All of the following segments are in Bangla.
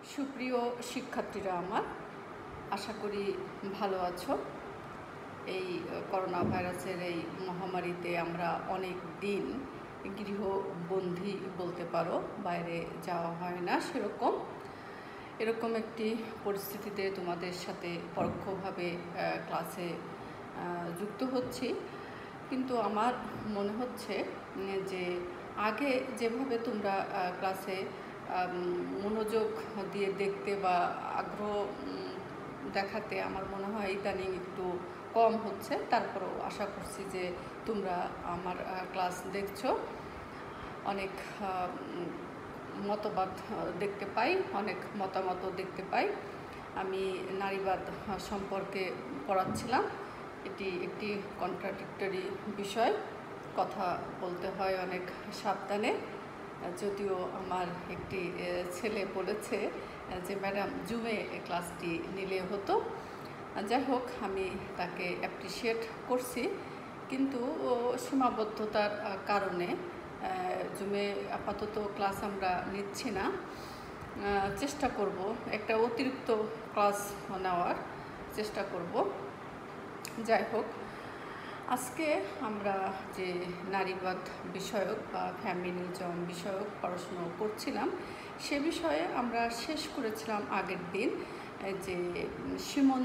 সুপ্রিয় শিক্ষার্থীরা আমার, আশা করি ভালো আছো। এই করোনা ভাইরাসের এই মহামারীতে আমরা অনেক দিন গৃহবন্দী বলতে পারো, বাইরে যাওয়া হয় না এরকম একটি পরিস্থিতিতে তোমাদের সাথে পরোক্ষভাবে ক্লাসে যুক্ত হচ্ছি। কিন্তু আমার মনে হচ্ছে যে আগে যেভাবে তোমরা ক্লাসে মনোযোগ দিয়ে দেখতে বা আগ্রহ দেখাতে, আমার মনে হয় ইদানিং একটু কম হচ্ছে। তারপরেও আশা করছি যে তোমরা আমার ক্লাস দেখছো। অনেক মতবাদ দেখতে পাই, অনেক মতামত দেখতে পাই। আমি নারীবাদ সম্পর্কে পড়াচ্ছিলাম। এটি একটি কন্ট্রাডিক্টরি বিষয়, কথা বলতে হয় অনেক সাবধানে। যদিও আমার একটি ছেলে বলেছে যে ম্যাডাম জুমে ক্লাসটি নিলে হতো। যাই হোক, আমি তাকে অ্যাপ্রিসিয়েট করছি, কিন্তু সীমাবদ্ধতার কারণে জুমে আপাতত ক্লাস আমরা নিচ্ছি না। চেষ্টা করব একটা অতিরিক্ত ক্লাস নেওয়ার চেষ্টা করব। যাই হোক, আজকে আমরা যে নারীবাদ বিষয়ক বা ফ্যামিনিজম বিষয়ক পড়াশুনো করছিলাম, সে বিষয়ে আমরা শেষ করেছিলাম আগের দিন যে সিমন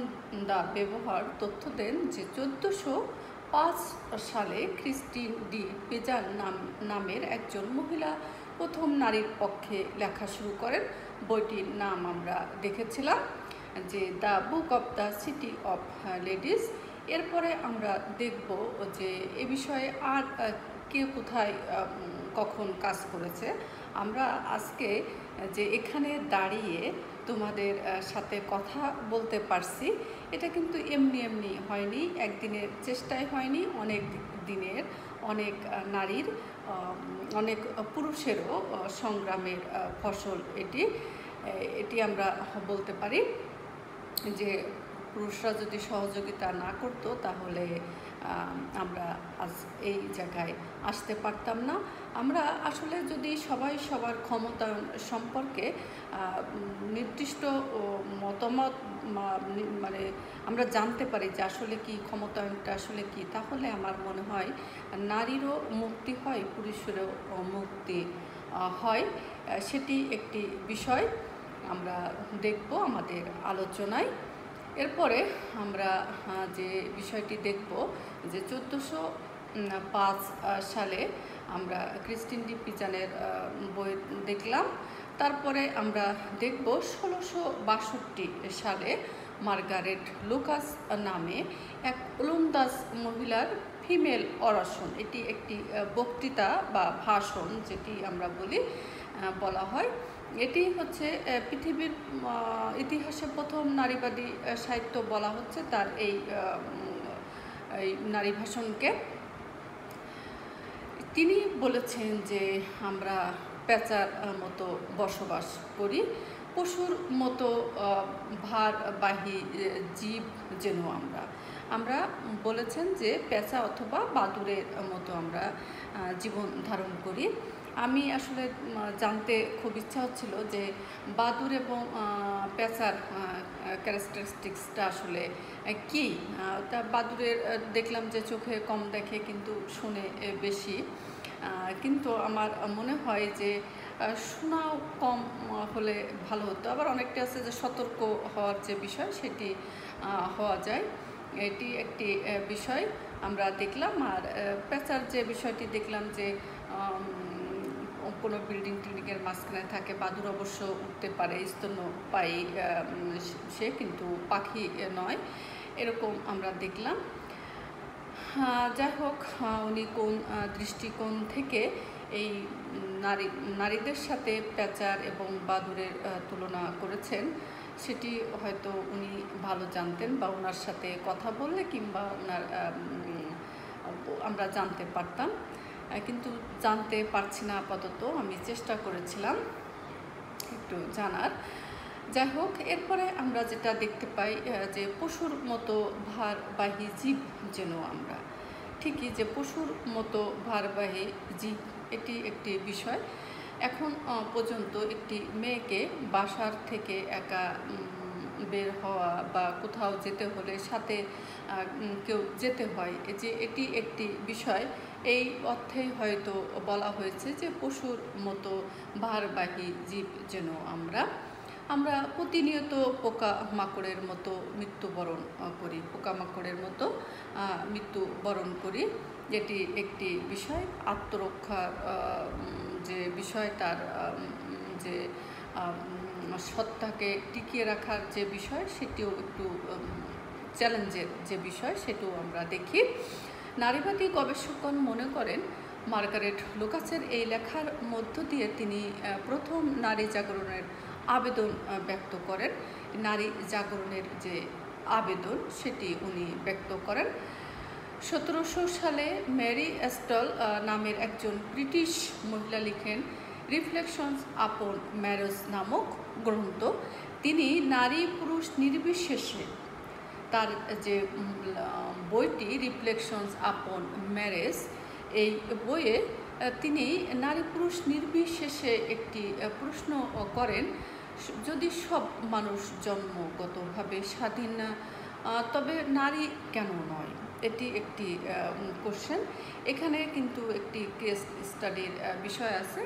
দা ব্যবহার তথ্য দেন যে 1405 সালে ক্রিস্টিন ডি পেজান নামের একজন মহিলা প্রথম নারীর পক্ষে লেখা শুরু করেন। বইটির নাম আমরা দেখেছিলাম যে the book of the city of ladies. এরপরে আমরা দেখব যে এ বিষয়ে আর কে কোথায় কখন কাজ করেছে। আমরা আজকে যে এখানে দাঁড়িয়ে তোমাদের সাথে কথা বলতে পারছি, এটা কিন্তু এমনি হয়নি, একদিনের চেষ্টায় হয়নি, অনেক দিনের, অনেক নারীর, অনেক পুরুষেরও সংগ্রামের ফসল এটি আমরা বলতে পারি। যে পুরুষরা যদি সহযোগিতা না করতো তাহলে আমরা আজ এই জায়গায় আসতে পারতাম না। আমরা আসলে যদি সবাই সবার ক্ষমতায়ন সম্পর্কে নির্দিষ্ট মতামত মানে আমরা জানতে পারি যে আসলে কি ক্ষমতায়নটা আসলে কি, তাহলে আমার মনে হয় নারীরও মুক্তি হয়, পুরুষেরও মুক্তি হয়। সেটি একটি বিষয় আমরা দেখব আমাদের আলোচনায়। এরপরে আমরা যে বিষয়টি দেখব যে 1405 সালে আমরা ক্রিস্টিন ডি পেজানের বই দেখলাম। তারপরে আমরা দেখব 1662 সালে মার্গারেট লুকাস নামে এক ওলন্দাজ মহিলার ফিমেল অরাশন। এটি একটি বক্তৃতা বা ভাষণ, যেটি আমরা বলা হয়। এটি হচ্ছে পৃথিবীর ইতিহাসে প্রথম নারীবাদী সাহিত্য বলা হচ্ছে তার এই নারী ভাষণকে। তিনি বলেছেন যে আমরা পেঁচার মতো বসবাস করি, পশুর মতো ভারবাহী জীব যেন আমরা বলেছেন যে পেঁচা অথবা বাদুড়ের মতো আমরা জীবন ধারণ করি। আমি আসলে জানতে খুব ইচ্ছা হচ্ছিল যে বাদুড় এবং পেঁচার ক্যারেক্টারিস্টিক্সটা আসলে কী। তা বাদুড়ের দেখলাম যে চোখে কম দেখে কিন্তু শুনে বেশি, কিন্তু আমার মনে হয় যে শোনাও কম হলে ভালো হতো। আবার অনেকটা আছে যে সতর্ক হওয়ার যে বিষয়, সেটি হওয়া যায়। এটি একটি বিষয় আমরা দেখলাম। আর পেঁচার যে বিষয়টি দেখলাম যে কোনো বিল্ডিংয়ের মাঝখানে থাকে। বাদুড় অবশ্য উঠতে পারে, স্তন্যপায়ী, সে কিন্তু পাখি নয়, এরকম আমরা দেখলাম। যাই হোক, উনি কোন দৃষ্টিকোণ থেকে এই নারীদের সাথে পেঁচার এবং বাদুড়ের তুলনা করেছেন সেটি হয়তো উনি ভালো জানতেন, বা ওনার সাথে কথা বললে কিংবা আমরা জানতে পারতাম, কিন্তু জানতে পারছি না আপাতত। আমি চেষ্টা করেছিলাম একটু জানার। যাই হোক, এরপরে আমরা যেটা দেখতে পাই যে পশুর মতো ভারবাহী জীব যেন আমরা, ঠিকই যে পশুর মতো ভারবাহী জীব, এটি একটি বিষয়। এখন পর্যন্ত একটি মেয়েকে বাসার থেকে একা বের হওয়া বা কোথাও যেতে হলে সাথে কেউ যেতে হয়, যে এটি একটি বিষয়। এই অর্থেই হয়তো বলা হয়েছে যে পশুর মতো ভারবাহী জীব যেন আমরা প্রতিনিয়ত পোকামাকড়ের মতো মৃত্যুবরণ করি, পোকামাকড়ের মতো মৃত্যুবরণ করি। এটি একটি বিষয়। আত্মরক্ষার যে বিষয়, তার যে সত্তাকে টিকিয়ে রাখার যে বিষয়, সেটিও একটু চ্যালেঞ্জের যে বিষয়, সেটিও আমরা দেখি। নারীবাদী গবেষকগণ মনে করেন মার্গারেট লুকাসের এই লেখার মধ্য দিয়ে তিনি প্রথম নারী জাগরণের আবেদন ব্যক্ত করেন। নারী জাগরণের যে আবেদন, সেটি উনি ব্যক্ত করেন। 1700 সালে ম্যারি এস্টল নামের একজন ব্রিটিশ মহিলা লিখেন রিফ্লেকশনস আপন ম্যারেজ নামক গ্রন্থ। তিনি নারী পুরুষ নির্বিশেষে তার যে বইটি রিফ্লেকশনস আপন ম্যারেজ, এই বইয়ে তিনি নারী পুরুষ নির্বিশেষে একটি প্রশ্ন করেন, যদি সব মানুষ জন্মগতভাবে স্বাধীন, তবে নারী কেন নয়? এটি একটি কোশ্চেন। এখানে কিন্তু একটি কেস স্টাডির বিষয় আছে।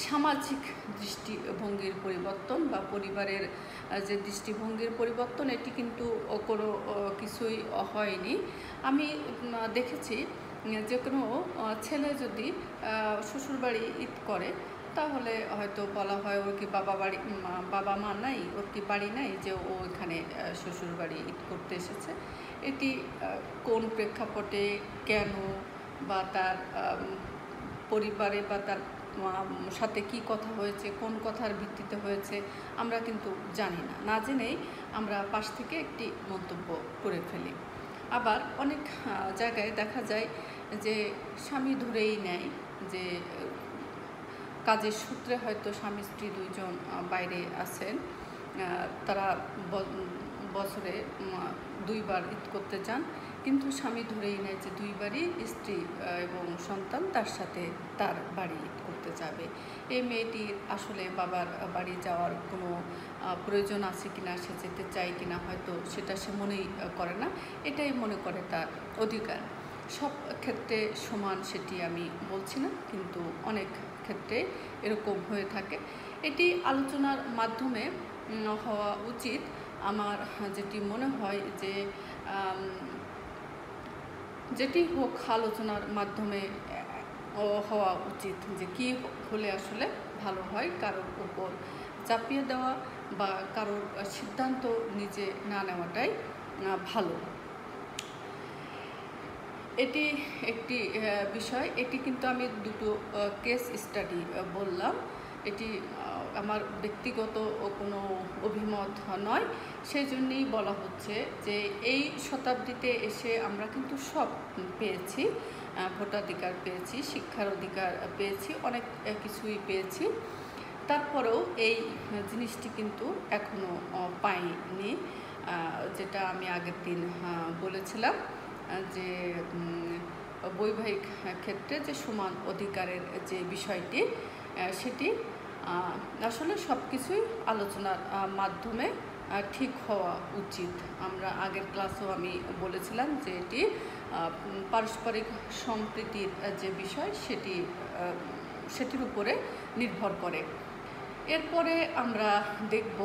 সামাজিক দৃষ্টিভঙ্গির পরিবর্তন বা পরিবারের যে দৃষ্টিভঙ্গির পরিবর্তন, এটি কিন্তু কোনো কিছুই হয়নি। আমি দেখেছি যে কোনো ছেলে যদি শ্বশুরবাড়ি ঈদ করে, তাহলে হয়তো বলা হয় ওর কি বাবা মা নাই, ওর কি বাড়ি নাই যে ও এখানে শ্বশুরবাড়ি ঈদ করতে এসেছে। এটি কোন প্রেক্ষাপটে, কেন, বা তার পরিবারে বা তার সাথে কি কথা হয়েছে, কোন কথার ভিত্তিতে হয়েছে, আমরা কিন্তু জানি না। না জেনেই আমরা পাশ থেকে একটি মন্তব্য করে ফেলি। আবার অনেক জায়গায় দেখা যায় যে স্বামী ধরেই নেয় যে কাজের সূত্রে হয়তো স্বামী স্ত্রী দুইজন বাইরে আছেন, তারা বছরে 2 বার ঈদ করতে যান, কিন্তু স্বামী ধরেই নেয় যে 2 বারই স্ত্রী এবং সন্তান তার সাথে তার বাড়ি ঈদ করতে যাবে। এই মেয়েটির আসলে বাবার বাড়ি যাওয়ার কোনো প্রয়োজন আছে কিনা, সে যেতে চায় কিনা, হয়তো সেটা সে মনেই করে না। এটাই মনে করে তার অধিকার। সব ক্ষেত্রে সমান সেটি আমি বলছি না, কিন্তু অনেক ক্ষেত্রে এরকম হয়ে থাকে। এটি আলোচনার মাধ্যমে হওয়া উচিত। আমার যেটি মনে হয় যে যেটি হোক আলোচনার মাধ্যমে হওয়া উচিত, যে কী হলে আসলে ভালো হয়। কারোর উপর চাপিয়ে দেওয়া বা কারোর সিদ্ধান্ত নিজে না নেওয়াটাই ভালো। এটি একটি বিষয়। এটি কিন্তু আমি দুটো কেস স্টাডি বললাম। এটি আমার ব্যক্তিগত কোনো অভিমত নয়। সেই জন্যেই বলা হচ্ছে যে এই শতাব্দীতে এসে আমরা কিন্তু সব পেয়েছি, ভোটাধিকার পেয়েছি, শিক্ষার অধিকার পেয়েছি, অনেক কিছুই পেয়েছি। তারপরেও এই জিনিসটি কিন্তু এখনও পাইনি, যেটা আমি আগের দিন বলেছিলাম যে বৈবাহিক ক্ষেত্রে যে সমান অধিকারের যে বিষয়টি, সেটি আসলে সব কিছুই আলোচনার মাধ্যমে ঠিক হওয়া উচিত। আমরা আগের ক্লাসেও আমি বলেছিলাম যে এটি পারস্পরিক সম্প্রীতির যে বিষয়, সেটির উপরে নির্ভর করে। এরপরে আমরা দেখব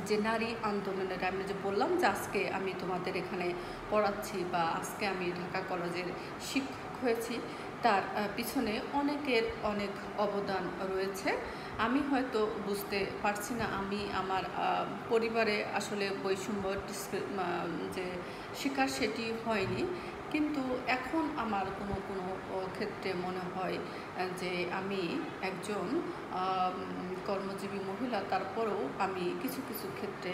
যে নারী আন্দোলনের, আমি যে বললাম যে আজকে আমি তোমাদের এখানে পড়াচ্ছি বা আজকে আমি ঢাকা কলেজের শিক্ষক হয়েছি, তার পিছনে অনেকের অনেক অবদান রয়েছে। আমি হয়তো বুঝতে পারছি না, আমি আমার পরিবারে আসলে বৈষম্য যে শিকার সেটি হয়নি, কিন্তু এখন আমার কোনো ক্ষেত্রে মনে হয় যে আমি একজন কর্মজীবী মহিলা, তারপরেও আমি কিছু ক্ষেত্রে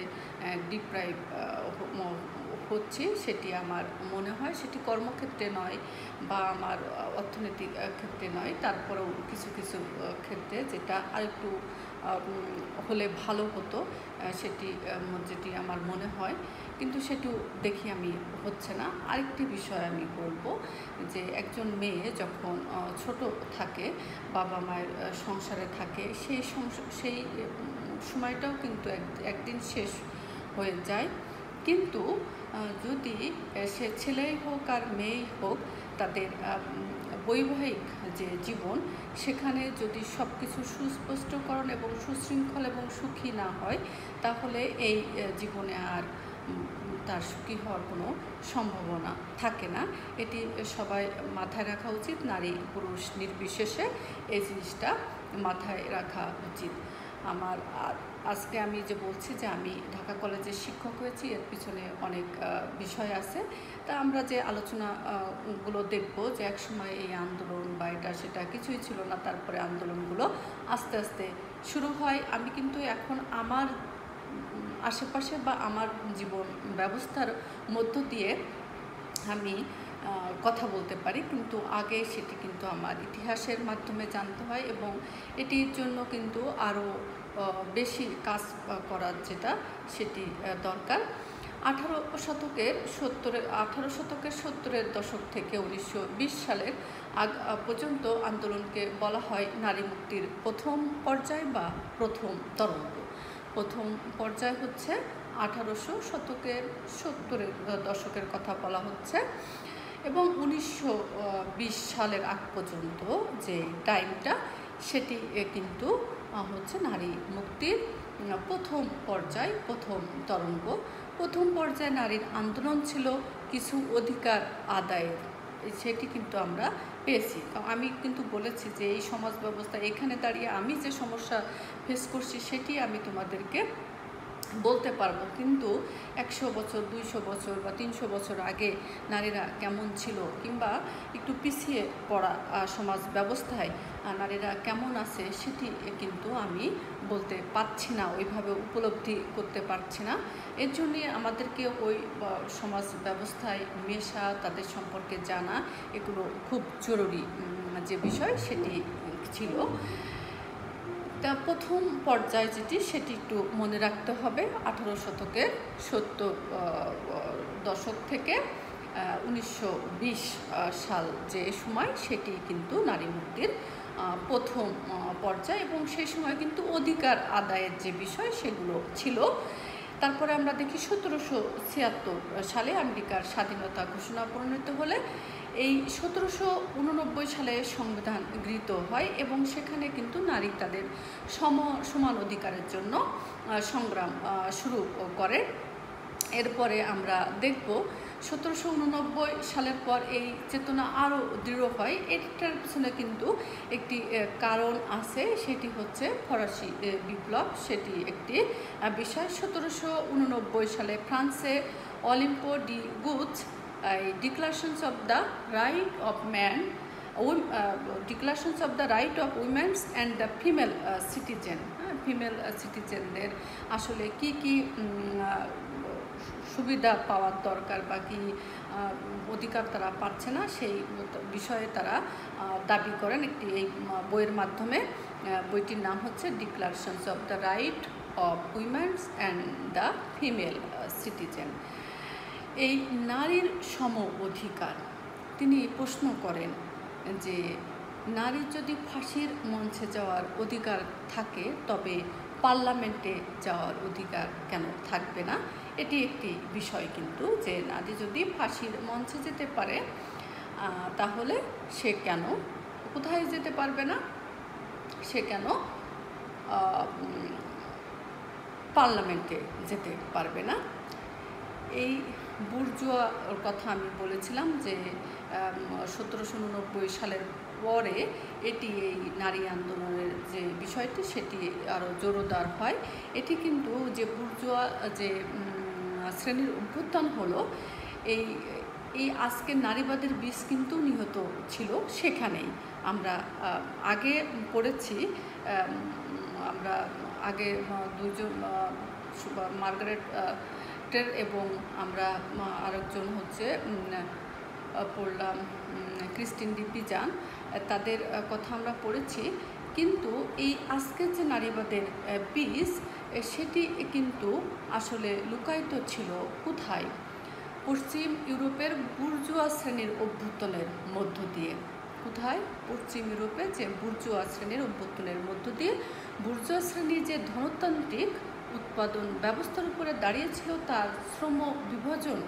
ডিপ্রাইভ হচ্ছি সেটি আমার মনে হয় সেটি কর্মক্ষেত্রে নয় বা আমার অর্থনৈতিক ক্ষেত্রে নয়, তারপরেও কিছু কিছু ক্ষেত্রে যেটা আরেকটু হলে ভালো হতো যেটি আমার মনে হয়, কিন্তু সেটিও দেখি আমি হচ্ছে না। আরেকটি বিষয় আমি বলবো যে একজন মেয়ে যখন ছোট থাকে, বাবা মায়ের সংসারে থাকে, সেই সময়টাও কিন্তু একদিন শেষ হয়ে যায়। কিন্তু যদি সে ছেলেই হোক আর মেয়েই হোক, তাদের বৈবাহিক যে জীবন, সেখানে যদি সব কিছু সুস্পষ্টকরণ এবং সুশৃঙ্খল এবং সুখী না হয়, তাহলে এই জীবনে আর তার সুখী হওয়ার কোনো সম্ভাবনা থাকে না। এটি সবাই মাথায় রাখা উচিত, নারী পুরুষ নির্বিশেষে এই জিনিসটা মাথায় রাখা উচিত। আমার আজকে আমি যে বলছি যে আমি ঢাকা কলেজের শিক্ষক হয়েছি, এর পিছনে অনেক বিষয় আছে। তা আমরা যে আলোচনাগুলো দেখব যে একসময় এই আন্দোলন বা এটা সেটা কিছুই ছিল না, তারপরে আন্দোলনগুলো আস্তে আস্তে শুরু হয়। আমি কিন্তু এখন আমার আশেপাশে বা আমার জীবন ব্যবস্থার মধ্য দিয়ে আমি কথা বলতে পারি, কিন্তু আগে সেটি কিন্তু আমার ইতিহাসের মাধ্যমে জানতে হয় এবং এটির জন্য কিন্তু আরও বেশি কাজ করার সেটি দরকার। 18 শতকের 70-এর দশক থেকে 1920 সালের পর্যন্ত আন্দোলনকে বলা হয় নারী মুক্তির প্রথম পর্যায় বা প্রথম তরঙ্গ। প্রথম পর্যায় হচ্ছে 70-এর দশকের কথা বলা হচ্ছে, এবং 1920 সালের আগ পর্যন্ত যে টাইমটা, সেটি কিন্তু হচ্ছে নারী মুক্তির প্রথম পর্যায়, প্রথম তরঙ্গ। প্রথম পর্যায়ে নারীর আন্দোলন ছিল কিছু অধিকার আদায়ের, সেটি কিন্তু আমরা পেয়েছি। আমি কিন্তু বলেছি যে এই সমাজ ব্যবস্থা, এখানে দাঁড়িয়ে আমি যে সমস্যা ফেস করছি সেটি আমি তোমাদেরকে বলতে পারবো, কিন্তু 100 বছর 200 বছর বা 300 বছর আগে নারীরা কেমন ছিল, কিংবা একটু পিছিয়ে পড়া সমাজ ব্যবস্থায় নারীরা কেমন আছে, সেটি কিন্তু আমি বলতে পারছি না, ওইভাবে উপলব্ধি করতে পারছি না। এর জন্যে আমাদেরকে ওই সমাজ ব্যবস্থায় মেশা, তাদের সম্পর্কে জানা, এগুলো খুব জরুরি যে বিষয় সেটি ছিল। তা প্রথম পর্যায় সেটি একটু মনে রাখতে হবে। 18 শতকের 70 দশক থেকে 1920 সাল যে সময়, সেটি কিন্তু নারী মুক্তির প্রথম পর্যায়, এবং সেই সময় কিন্তু অধিকার আদায়ের যে বিষয় সেগুলো ছিল। তারপরে আমরা দেখি 1776 সালে আমেরিকার স্বাধীনতা ঘোষণা প্রণীত হলে এই 1789 সালে সংবিধান গৃহীত হয়, এবং সেখানে কিন্তু নারী তাদের সমান অধিকারের জন্য সংগ্রাম শুরু করে। এরপরে আমরা দেখব 1789 সালের পর এই চেতনা আরও দৃঢ় হয়। এটার পিছনে কিন্তু একটি কারণ আছে, সেটি হচ্ছে ফরাসি বিপ্লব, সেটি একটি বিষয়। 1789 সালে ফ্রান্সে Olympe de Gouges declarations of the right of man, declarations of the right of women's and the female citizen. Female সিটিজেনদের আসলে কি কি সুবিধা পাওয়ার দরকার বা কি অধিকার তারা পাচ্ছে না, সেই বিষয়ে তারা দাবি করেন একটি এই বইয়ের মাধ্যমে। বইটির নাম হচ্ছে declarations of the right of women's and the female citizen. এই নারীর সম অধিকার, তিনি প্রশ্ন করেন যে নারীর যদি ফাঁসির মঞ্চে যাওয়ার অধিকার থাকে, তবে পার্লামেন্টে যাওয়ার অধিকার কেন থাকবে না? এটি একটি বিষয় কিন্তু, যে নারী যদি ফাঁসির মঞ্চে যেতে পারে, তাহলে সে কেন কোথায় যেতে পারবে না? সে কেন পার্লামেন্টে যেতে পারবে না? এই বুর্জোয়ার কথা আমি বলেছিলাম যে 1789 সালের পরে এটি এই নারী আন্দোলনের যে বিষয়টি, সেটি আরও জোরদার হয়। এটি কিন্তু যে বুর্জোয়া যে শ্রেণীর অভ্যুত্থান হলো, এই আজকের নারীবাদের বীজ কিন্তু নিহত ছিল সেখানেই। আমরা আগে পড়েছি, আমরা আগে মার্গারেট এবং আমরা আরেকজন হচ্ছে পড়লাম ক্রিস্টিন ডি পিজান, তাদের কথা আমরা পড়েছি। কিন্তু এই আজকের যে নারীবাদের বীজ সেটি কিন্তু আসলে লুকায়িত ছিল কোথায়? পশ্চিম ইউরোপের বুর্জোয়া শ্রেণীর অভ্যুত্থানের মধ্য দিয়ে। কোথায়? পশ্চিম ইউরোপে যে বুর্জোয়া শ্রেণীর অভ্যুত্থানের মধ্য দিয়ে। বুর্জোয়া শ্রেণীর যে ধনতান্ত্রিক উৎপাদন ব্যবস্থার উপরে দাঁড়িয়েছিল, তার শ্রম বিভাজন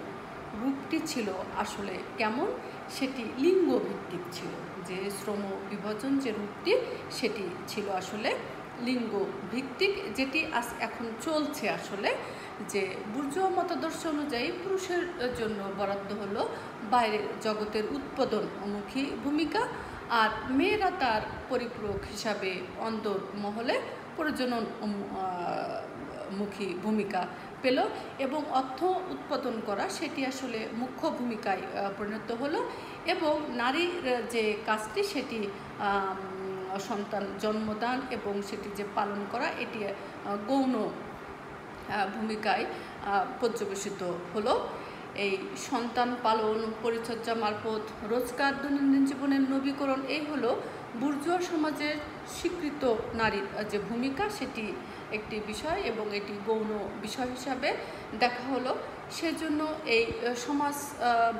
রূপটি ছিল আসলে কেমন? সেটি লিঙ্গভিত্তিক ছিল। যে শ্রম বিভাজন যে রূপটি সেটি ছিল আসলে লিঙ্গ ভিত্তিক, যেটি এখন চলছে আসলে। যে বুর্জোয়া মতাদর্শ অনুযায়ী পুরুষের জন্য বরাদ্দ হলো বাইরের জগতের উৎপাদনমুখী ভূমিকা, আর মেয়েরা তার পরিপূরক হিসাবে অন্তর্মহলে প্রজনন মুখী ভূমিকা পেল এবং অর্থ উৎপাদন করা সেটি আসলে মুখ্য ভূমিকায় পরিণত হলো। এবং নারীর যে কাজটি সেটি সন্তান জন্মদান এবং সেটি যে পালন করা, এটি গৌণ ভূমিকায় পর্যবেসিত হলো। এই সন্তান পালন, পরিচর্যা মারফত রোজগার, দৈনন্দিন জীবনের নবীকরণ, এই হলো বুর্জোয়া সমাজের স্বীকৃত নারীর যে ভূমিকা, সেটি একটি বিষয় এবং এটি গৌণ বিষয় হিসাবে দেখা হলো। সেজন্য এই সমাজ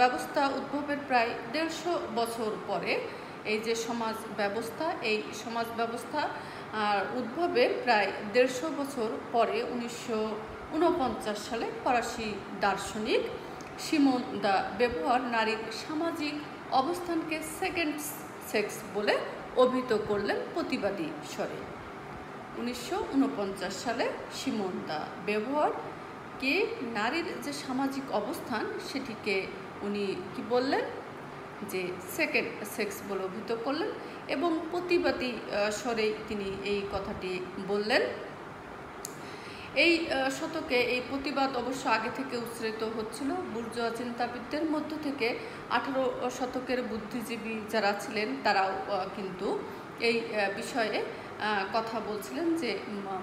ব্যবস্থা উদ্ভবের প্রায় 150 বছর পরে এই যে সমাজ ব্যবস্থা, এই সমাজ ব্যবস্থা উদ্ভবের প্রায় 150 বছর পরে 1949 সালে ফরাসি দার্শনিক সিমন দা বেভুয়ার নারীর সামাজিক অবস্থানকে সেকেন্ড সেক্স বলে অভিহিত করলেন প্রতিবাদী স্বরে। 1949 সালে সিমন দা বেভুয়ার কে নারীর যে সামাজিক অবস্থান সেটিকে উনি কি বললেন? যে সেকেন্ড সেক্স বলে অভিহিত করলেন এবং প্রতিবাদী স্বরেই তিনি এই কথাটি বললেন। এই শতকে এই প্রতিবাদ অবশ্য আগে থেকে উচ্চারিত হচ্ছিল বুর্জোয়া চিন্তাবিদদের মধ্য থেকে। 18 শতকের বুদ্ধিজীবী যারা ছিলেন তারাও কিন্তু এই বিষয়ে কথা বলছিলেন যে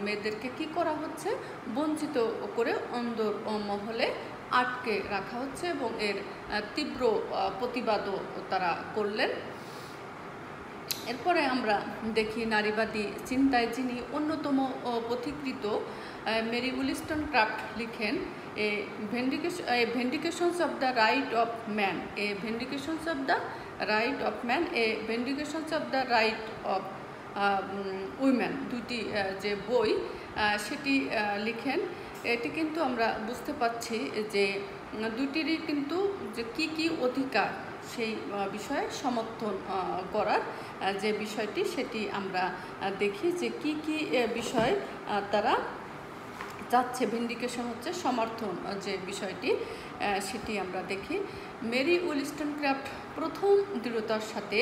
মেয়েদেরকে কি করা হচ্ছে, বঞ্চিত করে অন্দরমহলে আটকে রাখা হচ্ছে এবং এর তীব্র প্রতিবাদও তারা করলেন। এরপরে আমরা দেখি নারীবাদী চিন্তায় যিনি অন্যতম পথিকৃত মেরি উলিস্টনক্রাফট লিখেন vindications of the right of man, vindications of the right of man, vindications of the right of women, দুটি যে বই সেটি লিখেন। এটি কিন্তু আমরা বুঝতে পারছি যে দুটিরই কিন্তু যে কি অধিকার সেই বিষয়ে সমর্থন করার যে বিষয়টি সেটি আমরা দেখি যে কি বিষয় তারা যাচ্ছে। ভিন্ডিকেশন হচ্ছে সমর্থন যে বিষয়টি সেটি আমরা দেখি। মেরি উলিস্টনক্রাফট প্রথম দৃঢ়তার সাথে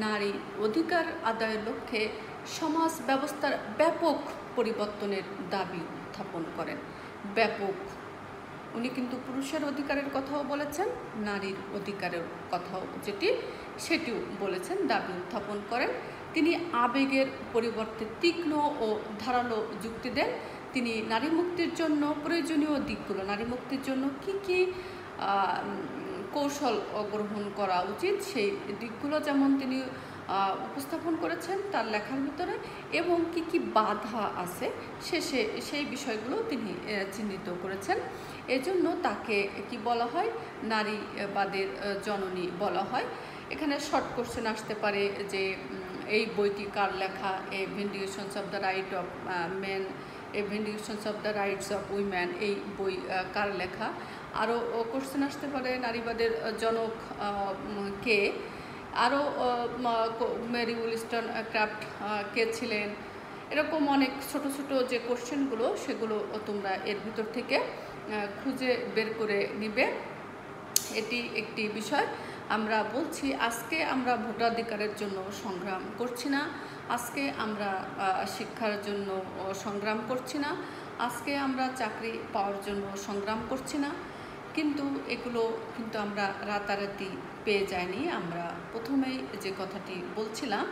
নারী অধিকার আদায়ের লক্ষ্যে সমাজ ব্যবস্থার ব্যাপক পরিবর্তনের দাবি উত্থাপন করেন। ব্যাপক, উনি কিন্তু পুরুষের অধিকারের কথাও বলেছেন, নারীর অধিকারের কথাও সেটিও বলেছেন, দাবি উত্থাপন করেন। তিনি আবেগের পরিবর্তে তীক্ষ্ণ ও ধারালো যুক্তি দেন। তিনি নারী মুক্তির জন্য প্রয়োজনীয় দিকগুলো, নারী মুক্তির জন্য কি কৌশল গ্রহণ করা উচিত সেই দিকগুলো যেমন তিনি উপস্থাপন করেছেন তার লেখার ভিতরে, এবং কি বাধা আছে সেই বিষয়গুলো তিনি চিহ্নিত করেছেন। এজন্য তাকে কি বলা হয়? নারীবাদের জননী বলা হয়। এখানে শর্ট কোশ্চেন আসতে পারে যে এই বইটি কার লেখা, a vindications of the right of men, a vindications of the rights of women, এই বই কার লেখা। আরও কোশ্চেন আসতে পারে নারীবাদের জনক কে, আরও মেরি উলিস্টনক্রাফট কে ছিলেন, এরকম অনেক ছোট যে কোশ্চেনগুলো সেগুলো তোমরা এর ভিতর থেকে খুঁজে বের করে নিবে। এটি একটি বিষয়। আমরা বলছি আজকে আমরা ভোটাধিকারের জন্য সংগ্রাম করছি না, আজকে আমরা শিক্ষার জন্য সংগ্রাম করছি না, আজকে আমরা চাকরি পাওয়ার জন্য সংগ্রাম করছি না, কিন্তু এগুলো কিন্তু আমরা রাতারাতি পেয়ে যাইনি। আমরা প্রথমেই যে কথাটি বলছিলাম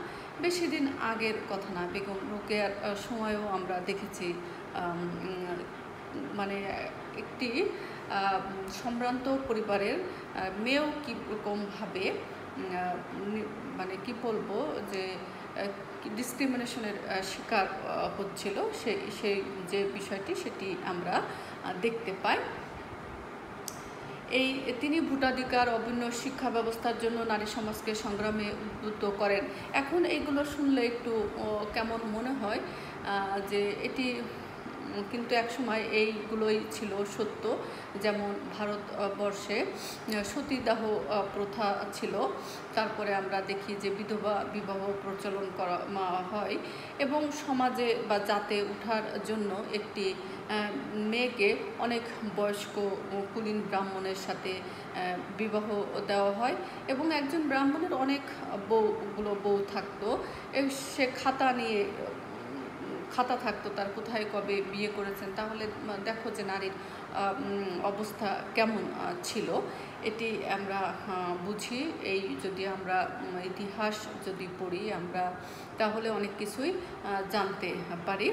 বেশি দিন আগের কথা না, বেগম রোকেয়ার সময়ও আমরা দেখেছি মানে একটি সম্ভ্রান্ত পরিবারের মেয়েও কীরকমভাবে মানে কি বলবো যে ডিসক্রিমিনেশনের শিকার হচ্ছিল, সেই যে বিষয়টি সেটি আমরা দেখতে পাই। তিনি ভোটাধিকার, অভিন্ন শিক্ষা ব্যবস্থার জন্য নারী সমাজকে সংগ্রামে উদ্বুদ্ধ করেন। এখন এইগুলো শুনলে একটু কেমন মনে হয় যে এটি কিন্তু একসময় এইগুলোই ছিল সত্য। যেমন ভারতবর্ষে সতীদাহ প্রথা ছিল, তারপরে আমরা দেখি যে বিধবা বিবাহ প্রচলন করা হয়, এবং সমাজে বা জাতে ওঠার জন্য একটি মেয়েকে অনেক বয়স্ক কুলীন ব্রাহ্মণের সাথে বিবাহ দেওয়া হয়, এবং একজন ব্রাহ্মণের অনেক বউ থাকতো। সে খাতা থাকতো তার কোথায় কবে বিয়ে করেছেন। তাহলে দেখো যে নারীর অবস্থা কেমন ছিল, এটি আমরা বুঝি। যদি আমরা ইতিহাস যদি পড়ি আমরা, তাহলে অনেক কিছুই জানতে পারি।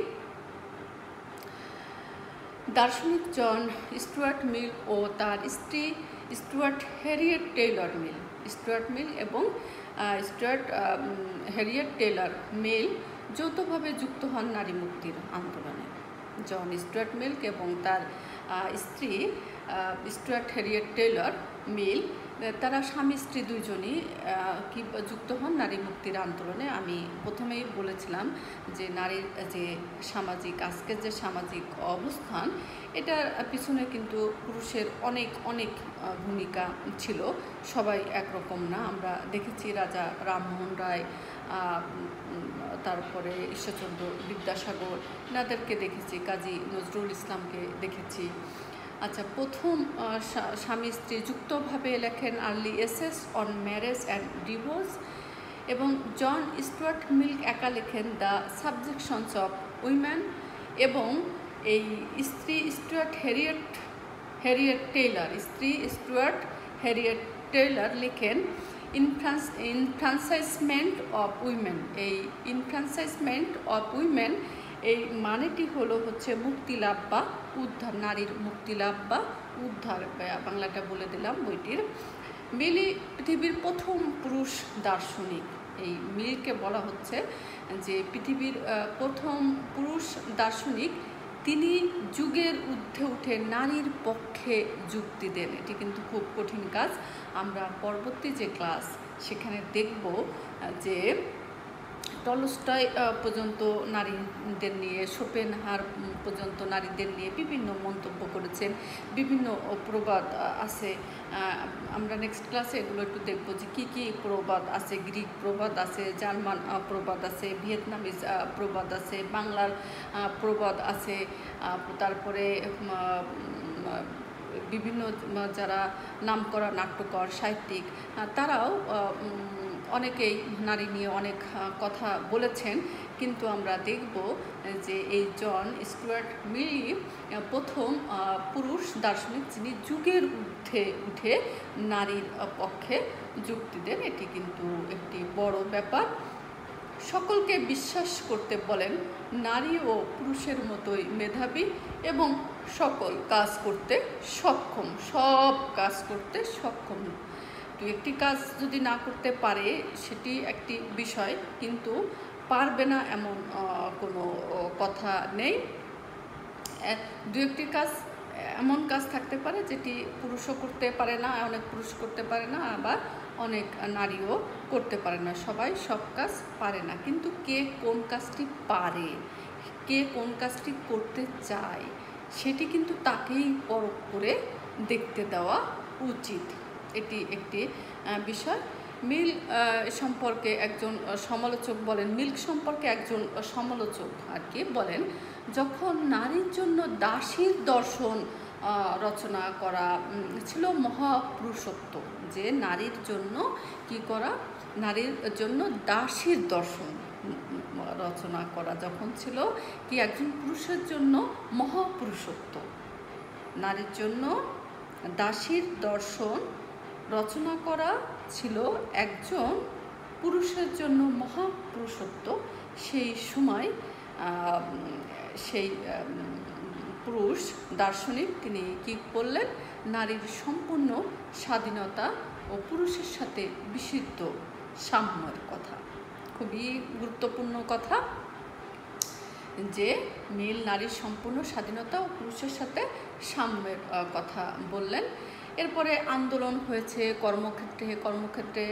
দার্শনিক জন স্টুয়ার্ট মিল ও তার স্ত্রী স্টুয়ার্ট হ্যারিয়েট টেইলর মিল এবং স্টুয়ার্ট হ্যারিয়েট টেইলর মিল যৌথভাবে যুক্ত হন নারী মুক্তির আন্দোলনে। জন স্টুয়ার্ট মিল এবং তার স্ত্রী স্টুয়ার্ট হ্যারিয়েট টেইলর মিল, তারা স্বামী স্ত্রী দুইজনই যুক্ত হন নারী মুক্তির আন্দোলনে। আমি প্রথমেই বলেছিলাম যে নারীর যে আজকের যে সামাজিক অবস্থান, এটার পিছনে কিন্তু পুরুষের অনেক ভূমিকা ছিল। সবাই একরকম না। আমরা দেখেছি রাজা রামমোহন রায়, তারপরে ঈশ্বরচন্দ্র বিদ্যাসাগর, এনাদেরকে দেখেছি, কাজী নজরুল ইসলামকে দেখেছি। আচ্ছা, প্রথম স্বামী স্ত্রী যুক্তভাবে লেখেন early essays on marriage and divorce, এবং জন স্টুয়ার্ট মিল একা লেখেন দ্য সাবজেকশনস অফ উইমেন, এবং এই স্ত্রী স্টুয়ার্ট হ্যারিয়েট টেইলর লেখেন ইনফ্রাঞ্চাইজমেন্ট অফ উইমেন। এই ইনফ্রাঞ্চাইজমেন্ট অফ উইমেন এই মানেটি হচ্ছে মুক্তিলাভ বা উদ্ধার, নারীর মুক্তিলাভ বা উদ্ধার, বাংলাটা বলে দিলাম বইটির। মিলই পৃথিবীর প্রথম পুরুষ দার্শনিক। এই মিলকে বলা হচ্ছে যে পৃথিবীর প্রথম পুরুষ দার্শনিক। তিনি যুগের ঊর্ধ্বে উঠে নারীর পক্ষে যুক্তি দেন। এটি কিন্তু খুব কঠিন কাজ। আমরা পরবর্তী যে ক্লাস সেখানে দেখব যে টলস্টয় পর্যন্ত নারীদের নিয়ে, শোপেনহার পর্যন্ত নারীদের নিয়ে বিভিন্ন মন্তব্য করেছেন, বিভিন্ন প্রবাদ আছে। আমরা নেক্সট ক্লাসে এগুলো একটু দেখব যে কী প্রবাদ আছে। গ্রিক প্রবাদ আছে, জার্মান প্রবাদ আছে, ভিয়েতনামিজ প্রবাদ আছে, বাংলার প্রবাদ আছে, তারপরে বিভিন্ন যারা নামকরা নাট্যকার, সাহিত্যিক, তারাও অনেকেই নারী নিয়ে অনেক কথা বলেছেন। কিন্তু আমরা দেখব যে এই জন স্টুয়ার্ট মিল প্রথম পুরুষ দার্শনিক যিনি যুগের ঊর্ধ্বে উঠে নারীর পক্ষে যুক্তি দেন। এটি কিন্তু একটি বড় ব্যাপার। সকলকে বিশ্বাস করতে বলেন নারী ও পুরুষের মতোই মেধাবী এবং সকল কাজ করতে সক্ষম, সব কাজ করতে সক্ষম। একটি কাজ যদি না করতে পারে সেটি একটি বিষয়, কিন্তু পারবে না এমন কোনো কথা নেই। দু একটি কাজ এমন কাজ থাকতে পারে যেটি পুরুষও করতে পারে না, অনেক পুরুষ করতে পারে না, আবার অনেক নারীও করতে পারে না। সবাই সব কাজ পারে না, কিন্তু কে কোন কাজটি পারে, কে কোন কাজটি করতে চায়, সেটি কিন্তু তাকেই পরখ করে দেখতে দেওয়া উচিত। এটি একটি বিষয়। মিল সম্পর্কে একজন সমালোচক বলেন, মিল্ক সম্পর্কে একজন সমালোচক বলেন, যখন নারীর জন্য দাসীর দর্শন রচনা করা ছিল মহাপুরুষত্ব, যে নারীর জন্য কি করা, নারীর জন্য দাসীর দর্শন রচনা করা যখন ছিল কি একজন পুরুষের জন্য মহাপুরুষত্ব, নারীর জন্য দাসীর দর্শন রচনা করা ছিল একজন পুরুষের জন্য মহাপুরুষত্ব। সেই সময় সেই পুরুষ দার্শনিক তিনি কি বললেন, নারীর সম্পূর্ণ স্বাধীনতা ও পুরুষের সাথে বিশুদ্ধ সাম্যের কথা। খুবই গুরুত্বপূর্ণ কথা যে নারীর সম্পূর্ণ স্বাধীনতা ও পুরুষের সাথে সাম্যের কথা বললেন। এরপরে আন্দোলন হয়েছে কর্মক্ষেত্রে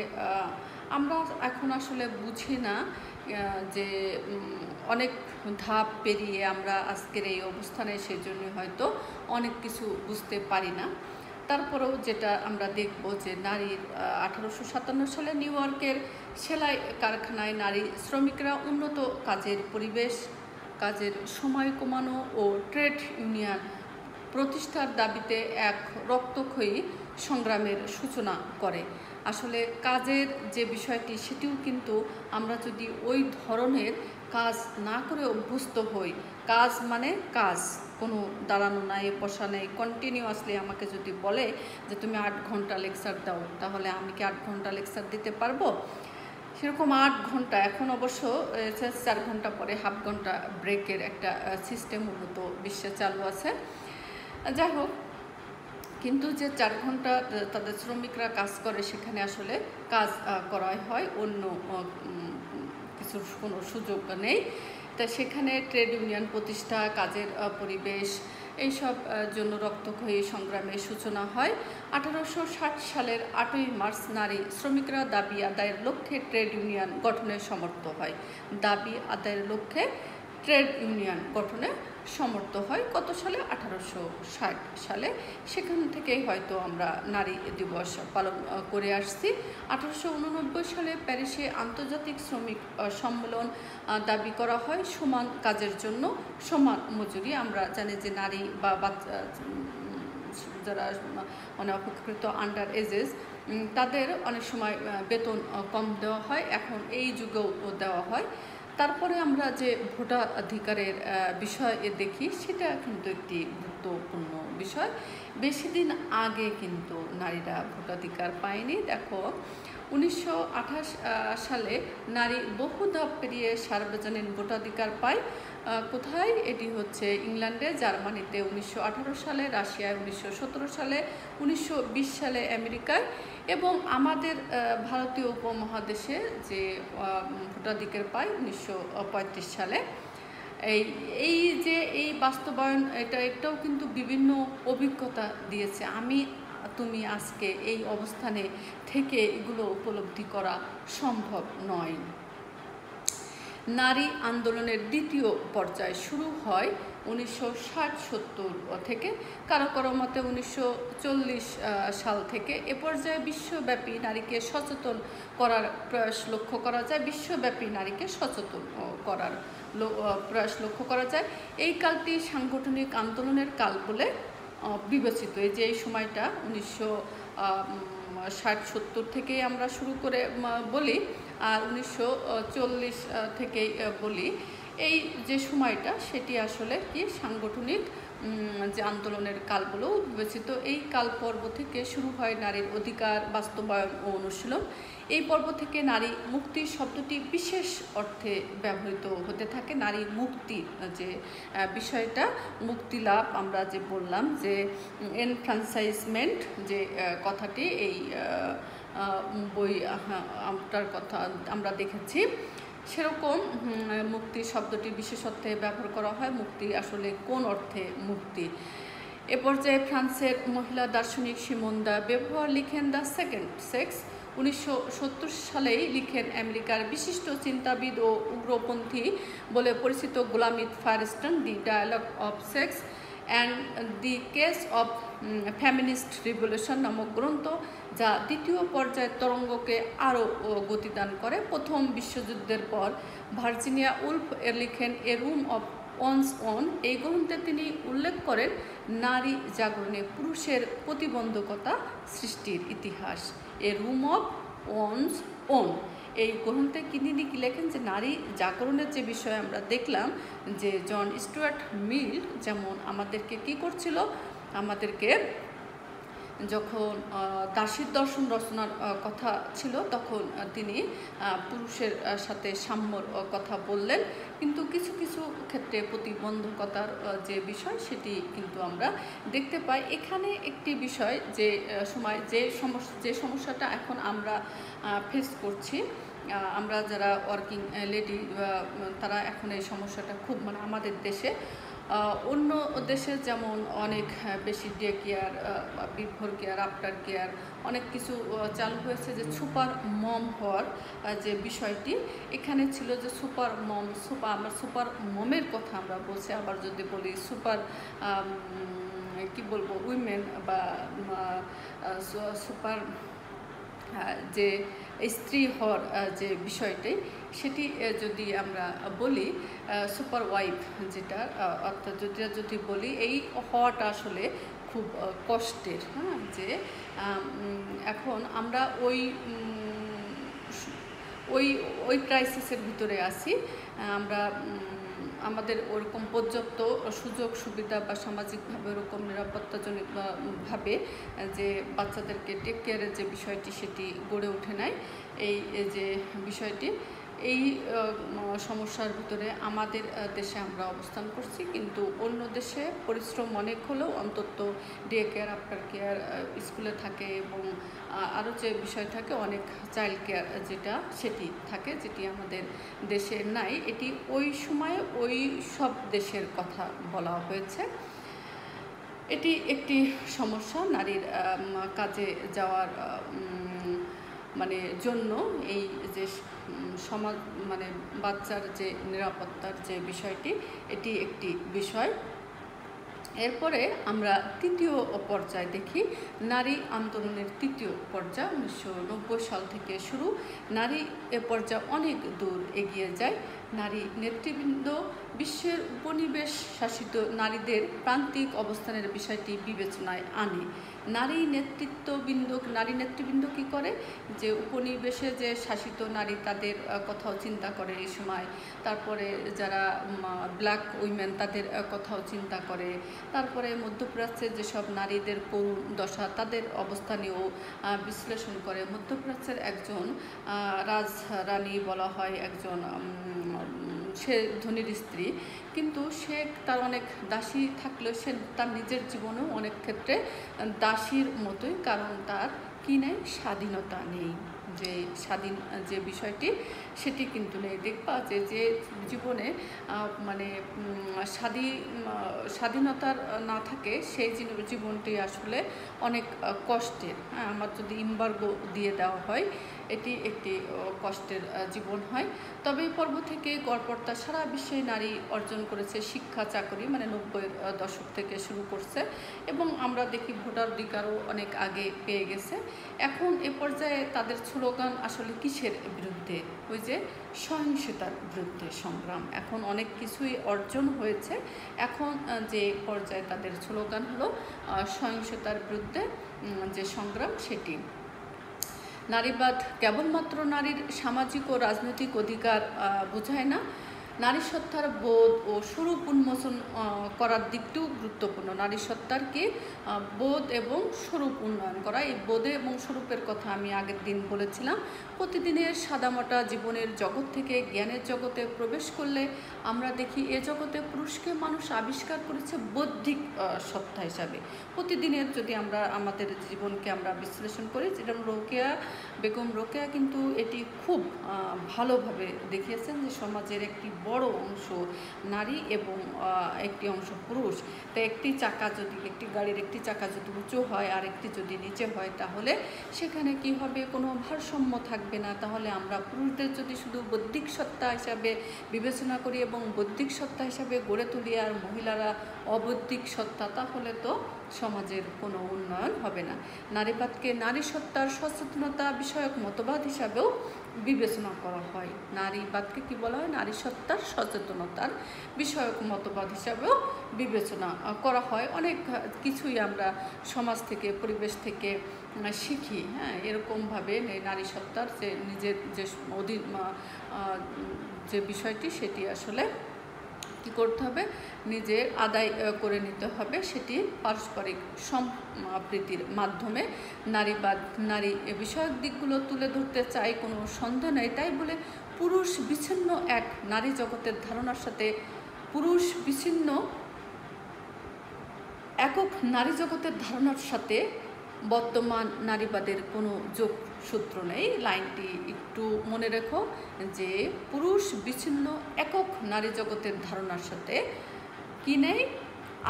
আমরা এখন আসলে বুঝি না যে অনেক ধাপ পেরিয়ে আমরা আজকের এই অবস্থানে, সেই জন্য হয়তো অনেক কিছু বুঝতে পারি না। তারপরেও যেটা আমরা দেখব যে নারীর 1857 সালে নিউ ইয়র্কের সেলাই কারখানায় নারী শ্রমিকরা উন্নত কাজের পরিবেশ, কাজের সময় কমানো ও ট্রেড ইউনিয়ন প্রতিষ্ঠার দাবিতে এক রক্তক্ষয়ী সংগ্রামের সূচনা করে। আসলে কাজের যে বিষয়টি সেটিও কিন্তু আমরা যদি ওই ধরনের কাজ না করে অভ্যস্ত হই, কাজ মানে কাজ, কোনো দাঁড়ানো নাই, বসা নেই, কন্টিনিউয়াসলি আমাকে যদি বলে যে তুমি 8 ঘন্টা লেকচার দাও, তাহলে আমি কি 8 ঘন্টা লেকচার দিতে পারবো? সেরকম 8 ঘন্টা, এখন অবশ্য 4 ঘন্টা পরে হাফ ঘন্টা ব্রেকের একটা সিস্টেম উন্নত বিশ্বে চালু আছে। যাই হোক, কিন্তু যে 4 ঘন্টা তাদের শ্রমিকরা কাজ করে সেখানে আসলে কাজ করাই হয়, অন্য কিছুর কোনো সুযোগ নেই। তা সেখানে ট্রেড ইউনিয়ন প্রতিষ্ঠা, কাজের পরিবেশ, এইসব জন্য রক্তক্ষয়ী সংগ্রামের সূচনা হয়। 1860 সালের 8ই মার্চ নারী শ্রমিকরা দাবি আদায়ের লক্ষ্যে ট্রেড ইউনিয়ন গঠনে সমর্থ হয়। দাবি আদায়ের লক্ষ্যে ট্রেড ইউনিয়ন গঠনে সমর্থ হয় কত সালে? 1860 সালে। সেখান থেকেই হয়তো আমরা নারী দিবস পালন করে আসছি। 1889 সালে প্যারিসে আন্তর্জাতিক শ্রমিক সম্মেলন দাবি করা হয় সমান কাজের জন্য সমান মজুরি। আমরা জানি যে নারী বা বাচ্চা যারা মানে অপেক্ষাকৃত আন্ডার এজেস, তাদের অনেক সময় বেতন কম দেওয়া হয়, এখন এই যুগেও দেওয়া হয়। তারপরে আমরা যে ভোটাধিকারের বিষয় দেখি, সেটা কিন্তু একটি গুরুত্বপূর্ণ বিষয়। বেশি দিন আগে কিন্তু নারীরা ভোটাধিকার পায়নি। দেখো, 1928 সালে নারী বহু ধাপ পেরিয়ে সার্বজনীন ভোটাধিকার পায়। কোথায়? এটি হচ্ছে ইংল্যান্ডে, জার্মানিতে 1918 সালে, রাশিয়ায় 1917 সালে, 1920 সালে আমেরিকায়, এবং আমাদের ভারতীয় উপমহাদেশে যে ভোটাধিকার পায় 1935 সালে। এই বাস্তবায়ন এটাও কিন্তু বিভিন্ন অভিজ্ঞতা দিয়েছে। তুমি আজকে এই অবস্থানে থেকে এগুলো উপলব্ধি করা সম্ভব নয়। নারী আন্দোলনের দ্বিতীয় পর্যায় শুরু হয় 1960-70 থেকে, কারো কারো মতে 1940 সাল থেকে। এ পর্যায়ে বিশ্বব্যাপী নারীকে সচেতন করার প্রয়াস লক্ষ্য করা যায়। বিশ্বব্যাপী নারীকে সচেতন করার প্রয়াস লক্ষ্য করা যায়। এই কালটি সাংগঠনিক আন্দোলনের কাল বলে বিবেচিত। এই সময়টা 1960-70 থেকেই আমরা শুরু করে বলি, আর 1940 থেকেই বলি। এই যে সময়টা, সেটি আসলে কি সাংগঠনিক যে আন্দোলনের কাল বলেও বিবেচিত। এই কাল পর্ব থেকে শুরু হয় নারীর অধিকার বাস্তবায়ন ও অনুশীলন। এই পর্ব থেকে নারী মুক্তি শব্দটি বিশেষ অর্থে ব্যবহৃত হতে থাকে। নারী মুক্তি যে বিষয়টা, মুক্তি লাভ, আমরা যে বললাম যে এনফ্রাঞ্চাইজমেন্ট যে কথাটি, এই বইটার কথা আমরা দেখেছি, সেরকম মুক্তি শব্দটি বিশেষ অর্থে ব্যবহার করা হয়। মুক্তি আসলে কোন অর্থে মুক্তি? এ পর্যায়ে ফ্রান্সের মহিলা দার্শনিক সিমোন দা বেভুয়ার লিখেন দ্য সেকেন্ড সেক্স। 1970 সালেই লিখেন আমেরিকার বিশিষ্ট চিন্তাবিদ ও উগ্রপন্থী বলে পরিচিত Shulamith Firestone the dialogue of sex and the case of feminist revolution নামক গ্রন্থ, যা দ্বিতীয় পর্যায়ের তরঙ্গকে আরও গতিদান করে। প্রথম বিশ্বযুদ্ধের পর ভার্জিনিয়া উলফ এর লিখেন এ রুম অফ ওয়ান্স ওন। এই গ্রন্থে তিনি উল্লেখ করেন নারী জাগরণে পুরুষের প্রতিবন্ধকতা সৃষ্টির ইতিহাস। এ রুম অফ ওয়ান্স ওন, এই গ্রন্থে তিনি কি লেখেন যে নারী জাগরণের যে বিষয়ে আমরা দেখলাম যে জন স্টুয়ার্ট মিল যেমন আমাদেরকে কি করছিল, আমাদেরকে যখন দাসীর দর্শন রচনার কথা ছিল, তখন তিনি পুরুষের সাথে সাম্যর কথা বললেন, কিন্তু কিছু কিছু ক্ষেত্রে প্রতিবন্ধকতার যে বিষয় সেটি কিন্তু আমরা দেখতে পাই। এখানে একটি বিষয় যে যে সমস্যাটা এখন আমরা ফেস করছি, আমরা যারা ওয়ার্কিং লেডি, তারা এখন এই সমস্যাটা খুব আমাদের দেশে, অন্য দেশে যেমন অনেক বেশি day care, before care, after care অনেক কিছু চালু হয়েছে, যে সুপার মম হওয়ার যে বিষয়টি এখানে ছিল, যে আমরা সুপার মমের কথা আমরা বলছি। আবার যদি বলি সুপার কি বলবো, উইমেন বা সুপার যে স্ত্রী হওয়ার যে বিষয়টি, সেটি যদি আমরা বলি সুপার ওয়াইফ, যেটা অর্থাৎ যদি বলি, এই হওয়াটা আসলে খুব কষ্টের। যে এখন আমরা ওই ক্রাইসিসের ভিতরে আছি। আমরা আমাদের ওরকম পর্যাপ্ত সুযোগ সুবিধা বা সামাজিকভাবে ওরকম নিরাপত্তাজনকভাবে যে বাচ্চাদেরকে টেক কেয়ারের যে বিষয়টি, সেটি গড়ে ওঠে নাই। এই যে বিষয়টি, এই সমস্যার ভিতরে আমাদের দেশে আমরা অবস্থান করছি, কিন্তু অন্য দেশে পরিশ্রম অনেক হলেও অন্তত ডে কেয়ার, আফটার কেয়ার স্কুলে থাকে, এবং আরও যে বিষয় থাকে অনেক চাইল্ড কেয়ার যেটা, সেটি থাকে, যেটি আমাদের দেশে নাই। এটি ওই সময়ে ওই সব দেশের কথা বলা হয়েছে। এটি একটি সমস্যা, নারীর কাজে যাওয়ার জন্য এই যে সমাজ বাচ্চার যে নিরাপত্তার যে বিষয়টি, এটি একটি বিষয়। এরপরে আমরা তৃতীয় পর্যায়ে দেখি, নারী আন্দোলনের তৃতীয় পর্যায় 1990 সাল থেকে শুরু। নারী এ পর্যায়ে অনেক দূর এগিয়ে যায়। নারী নেতৃবৃন্দ বিশ্বের উপনিবেশ শাসিত নারীদের প্রান্তিক অবস্থানের বিষয়টি বিবেচনায় আনে। নারী নেতৃবৃন্দ কী করে, যে উপনিবেশে যে শাসিত নারী, তাদের কথাও চিন্তা করে এই সময়। তারপরে যারা ব্ল্যাক উইমেন, তাদের কথাও চিন্তা করে। তারপরে মধ্যপ্রাচ্যের যেসব নারীদের করুণ দশা, তাদের অবস্থা নিয়েও বিশ্লেষণ করে। মধ্যপ্রাচ্যের একজন রাজরানী বলা হয়, একজন সে ধনীর স্ত্রী, কিন্তু সে তার অনেক দাসী থাকলেও সে তার নিজের জীবনেও অনেক ক্ষেত্রে দাসীর মতোই, কারণ তার কি নেই, স্বাধীনতা নেই। যে স্বাধীন যে বিষয়টি, সেটি কিন্তু নেই। দেখবা যে জীবনে স্বাধীনতার না থাকে, সেই জীবনটি আসলে অনেক কষ্টের। আমার যদি ইম্বার্গো দিয়ে দেওয়া হয়, এটি একটি কষ্টের জীবন হয়। তবে এই পর্ব থেকে গড়পড়তা সারা বিশ্বে নারী অর্জন করেছে শিক্ষা, চাকরি, 90-এর দশক থেকে শুরু করছে, এবং আমরা দেখি ভোটার অধিকারও অনেক আগে পেয়ে গেছে। এখন এ পর্যায়ে তাদের স্লোগান আসলে কিসের বিরুদ্ধে? ওই যে সহিংসতার বিরুদ্ধে সংগ্রাম। এখন অনেক কিছুই অর্জন হয়েছে, এখন যে পর্যায়ে তাদের স্লোগান হলো সহিংসতার বিরুদ্ধে যে সংগ্রাম, সেটি। নারীবাদ কেবলমাত্র নারীর সামাজিক ও রাজনৈতিক অধিকার বোঝায় না, নারী সত্তার বোধ ও স্বরূপ উন্মোচন করার দিকটিও গুরুত্বপূর্ণ। নারী সত্তারকে বোধ এবং স্বরূপ উন্নয়ন করা, এই বোধে এবং স্বরূপের কথা আমি আগের দিন বলেছিলাম। প্রতিদিনের সাদামাটা জীবনের জগৎ থেকে জ্ঞানের জগতে প্রবেশ করলে আমরা দেখি এ জগতে পুরুষকে মানুষ আবিষ্কার করেছে বৌদ্ধিক সত্তা হিসাবে। প্রতিদিনের যদি আমরা আমাদের জীবনকে আমরা বিশ্লেষণ করি, যেরকম বেগম রোকেয়া কিন্তু এটি খুব ভালোভাবে দেখিয়েছেন, যে সমাজের একটি বড় অংশ নারী এবং একটি অংশ পুরুষ। তাই একটি গাড়ির একটি চাকা যদি উঁচু হয় আর একটি যদি নিচে হয়, তাহলে সেখানে কি হবে, কোনো ভারসাম্য থাকবে না। তাহলে আমরা পুরুষদের যদি শুধু বৌদ্ধিক সত্তা হিসাবে বিবেচনা করি এবং বৌদ্ধিক সত্তা হিসাবে গড়ে তুলি, আর মহিলারা অবৌদ্ধিক সত্তা, তাহলে তো সমাজের কোনো উন্নয়ন হবে না। নারীবাদকে নারী সত্তার সচেতনতা বিষয়ক মতবাদ হিসাবেও বিবেচনা করা হয়। নারীবাদকে কি বলা হয়, নারী সত্তার সচেতনতার বিষয়ক মতবাদ হিসাবেও বিবেচনা করা হয়। অনেক কিছুই আমরা সমাজ থেকে, পরিবেশ থেকে শিখি। এরকমভাবে নারী সত্তার যে নিজের যে যে বিষয়টি, সেটি আসলে কী করতে হবে, নিজের আদায় করে নিতে হবে। সেটি পারস্পরিক সম্প্রীতির মাধ্যমে নারীবাদ, নারী এ বিষয়ক দিকগুলো তুলে ধরতে চাই, কোনো সন্দেহ নেই। তাই বলে পুরুষ বিচ্ছিন্ন এক নারী জগতের ধারণার সাথে পুরুষ বিচ্ছিন্ন একক নারী জগতের ধারণার সাথে বর্তমান নারীবাদের কোনো যোগসূত্র নেই। লাইনটি একটু মনে রেখো যে পুরুষ বিচ্ছিন্ন একক নারী জগতের ধারণার সাথে কি নেই,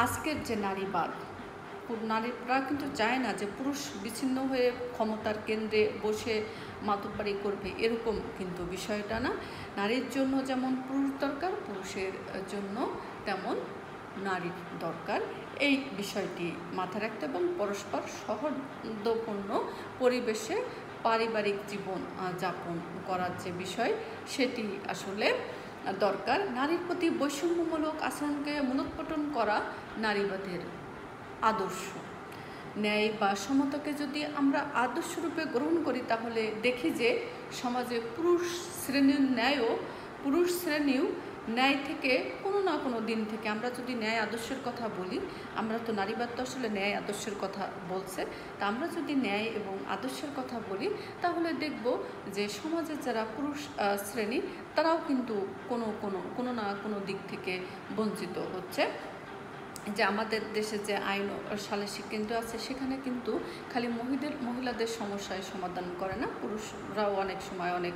আজকের যে নারীবাদ, নারীরা কিন্তু চায় না যে পুরুষ বিচ্ছিন্ন হয়ে ক্ষমতার কেন্দ্রে বসে মাতব্বরি করবে, এরকম কিন্তু বিষয়টা না। নারীর জন্য যেমন পুরুষ দরকার, পুরুষের জন্য তেমন নারীর দরকার। এই বিষয়টি মাথায় রাখতে এবং পরস্পর সৌহার্দ্যপূর্ণ পরিবেশে পারিবারিক জীবন যাপন করার যে বিষয়, সেটি আসলে দরকার। নারীর প্রতি বৈষম্যমূলক আচরণকে মূলোৎপাটন করা নারীবাদের আদর্শ। ন্যায় বা সমতাকে যদি আমরা আদর্শরূপে গ্রহণ করি, তাহলে দেখি যে সমাজে পুরুষ শ্রেণীও ন্যায় থেকে কোনো না কোনো দিন থেকে, আমরা যদি ন্যায় আদর্শের কথা বলি, আমরা তো নারীবাদ তো আসলে ন্যায় আদর্শের কথা বলছে, তা আমরা যদি ন্যায় এবং আদর্শের কথা বলি, তাহলে দেখব যে সমাজের যারা পুরুষ শ্রেণী, তারাও কিন্তু কোনো না কোনো দিক থেকে বঞ্চিত হচ্ছে। যে আমাদের দেশে যে আইন ও সালিসি কেন্দ্র আছে, সেখানে কিন্তু খালি মহিলাদের সমস্যায় সমাধান করে না, পুরুষরাও অনেক সময় অনেক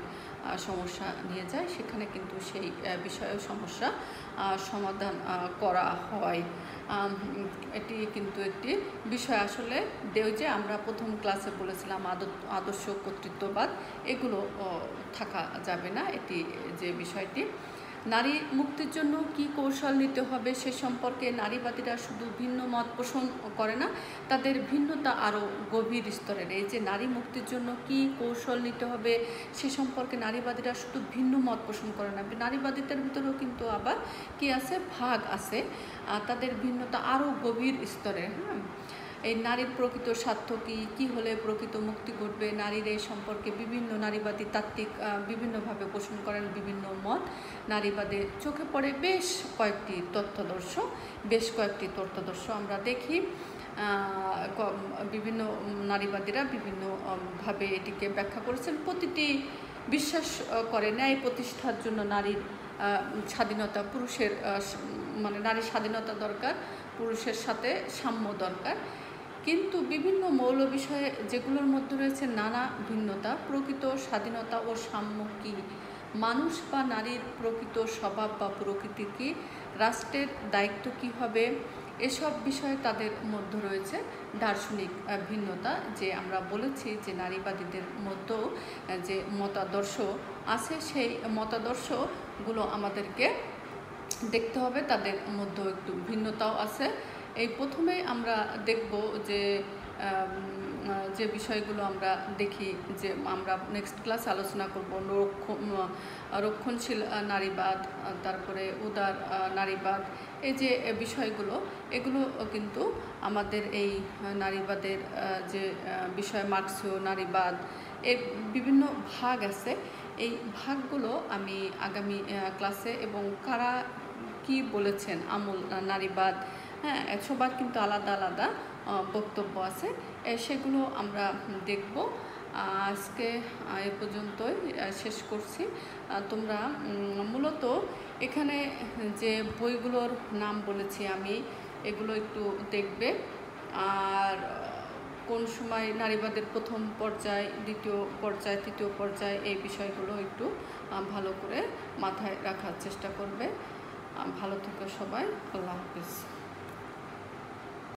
সমস্যা নিয়ে যায়, সেখানে কিন্তু সেই বিষয়েও সমস্যা সমাধান করা হয়। এটি কিন্তু একটি বিষয়। আসলে যে আমরা প্রথম ক্লাসে বলেছিলাম আদর্শ কর্তৃত্ববাদ, এগুলো থাকা যাবে না। এটি যে বিষয়টি, নারী মুক্তির জন্য কি কৌশল নিতে হবে সে সম্পর্কে নারীবাদীরা শুধু ভিন্ন মত পোষণ করে না, তাদের ভিন্নতা আরও গভীর স্তরের। এই যে নারী মুক্তির জন্য কি কৌশল নিতে হবে সে সম্পর্কে নারীবাদীরা শুধু ভিন্ন মত পোষণ করে না, নারীবাদীদের ভিতরেও কিন্তু আবার কি আছে, ভাগ আছে, তাদের ভিন্নতা আরও গভীর স্তরের। এই নারীর প্রকৃত স্বার্থ কী হলে প্রকৃত মুক্তি ঘটবে, নারীর এই সম্পর্কে বিভিন্ন নারীবাদী তাত্ত্বিক বিভিন্নভাবে পোষণ করেন বিভিন্ন মত। নারীবাদে চোখে পড়ে বেশ কয়েকটি তত্ত্বাদর্শ আমরা দেখি। বিভিন্ন নারীবাদীরা বিভিন্নভাবে এটিকে ব্যাখ্যা করেছেন। প্রতিটি বিশ্বাস করে ন্যায় প্রতিষ্ঠার জন্য নারীর স্বাধীনতা, পুরুষের নারীর স্বাধীনতা দরকার, পুরুষের সাথে সাম্য দরকার। কিন্তু বিভিন্ন মৌল বিষয়ে যেগুলোর মধ্যে রয়েছে নানা ভিন্নতা, প্রকৃত স্বাধীনতা ও সাম্য কী, মানুষ বা নারীর প্রকৃত স্বভাব বা প্রকৃতি কী, রাষ্ট্রের দায়িত্ব কী হবে, এসব বিষয়ে তাদের মধ্যে রয়েছে দার্শনিক ভিন্নতা। যে আমরা বলেছি যে নারীবাদীদের মধ্যেও যে মতাদর্শ আছে, সেই মতাদর্শগুলো আমাদেরকে দেখতে হবে, তাদের মধ্যেও একটু ভিন্নতাও আছে। এই প্রথমেই আমরা দেখব যে বিষয়গুলো আমরা দেখি, যে আমরা নেক্সট ক্লাস আলোচনা করব রক্ষণশীল নারীবাদ, তারপরে উদার নারীবাদ। এই যে বিষয়গুলো, এগুলো কিন্তু আমাদের এই নারীবাদের যে বিষয়, মার্ক্সীয় নারীবাদ, এর বিভিন্ন ভাগ আছে। এই ভাগগুলো আমি আগামী ক্লাসে, এবং কারা কি বলেছেন আমূল নারীবাদ, সবার কিন্তু আলাদা আলাদা বক্তব্য আছে, সেগুলো আমরা দেখব। আজকে এ পর্যন্তই শেষ করছি। তোমরা মূলত এখানে যে বইগুলোর নাম বলেছি আমি, এগুলো একটু দেখবে, আর কোন সময় নারীবাদের প্রথম পর্যায়, দ্বিতীয় পর্যায়, তৃতীয় পর্যায়, এই বিষয়গুলো একটু ভালো করে মাথায় রাখার চেষ্টা করবে। ভালো থেকো সবাই, আল্লাহ হাফিজ।